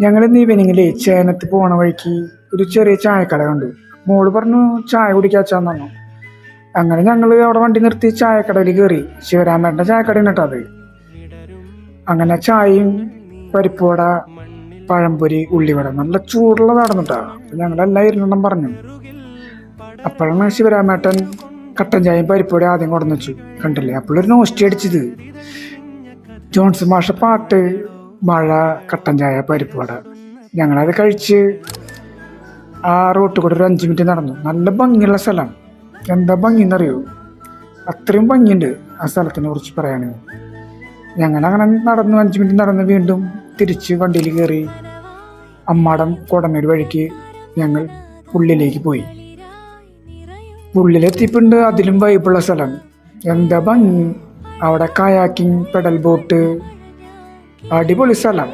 ഞങ്ങൾ ഇന്ന് ഈവനിങ്ങിലേ ചേനത്ത് പോണ വഴിക്ക് ഒരു ചെറിയ ചായക്കട കണ്ടു. മോള് പറഞ്ഞു ചായ കുടിക്കാച്ചാന്ന് പറഞ്ഞു. അങ്ങനെ ഞങ്ങൾ അവിടെ വണ്ടി നിർത്തി ചായക്കടയിൽ കയറി. ശിവരാമേട്ടൻ്റെ ചായക്കടയാണ് കേട്ടോ അത്. അങ്ങനെ ചായയും പരിപ്പുവട, പഴംപൊരി, ഉള്ളിവട നല്ല ചൂടുള്ളത് നടന്നിട്ടാ. അപ്പം ഞങ്ങളെല്ലാം ഇരുന്നെണ്ണം പറഞ്ഞു. അപ്പോഴാണ് ശിവരാമേട്ടൻ കട്ടൻ ചായയും പരിപ്പുവട ആദ്യം കൊണ്ടുവന്ന് വെച്ചു. കണ്ടില്ലേ, അപ്പോഴൊരു നോസ്റ്റ് അടിച്ചത്. ജോൺസൺ മാഷ പാട്ട്, മഴ, കട്ടൻ ചായ, പരിപ്പുവട. ഞങ്ങളത് കഴിച്ച് ആ റോട്ടിൽ കൂടെ ഒരു 5 മിനിറ്റ് നടന്നു. നല്ല ഭംഗിയുള്ള സ്ഥലം. എന്താ ഭംഗി എന്നറിയോ? അത്രയും ഭംഗിയുണ്ട് ആ സ്ഥലത്തിനെ കുറിച്ച് പറയുകയാണെങ്കിൽ. ഞങ്ങളങ്ങനെ നടന്നു 5 മിനിറ്റ് നടന്ന് വീണ്ടും തിരിച്ച് വണ്ടിയിൽ കയറി അമ്മാടം കൊടന്നൂർ വഴിക്ക് ഞങ്ങൾ പുള്ളിലേക്ക് പോയി. പുള്ളിലെത്തിയപ്പോണ്ട് അതിലും വൈബുള്ള സ്ഥലം. എന്താ ഭംഗി! അവിടെ കയാക്കിങ്, പെഡൽ ബോട്ട്, അടിപൊളി സ്ഥലം.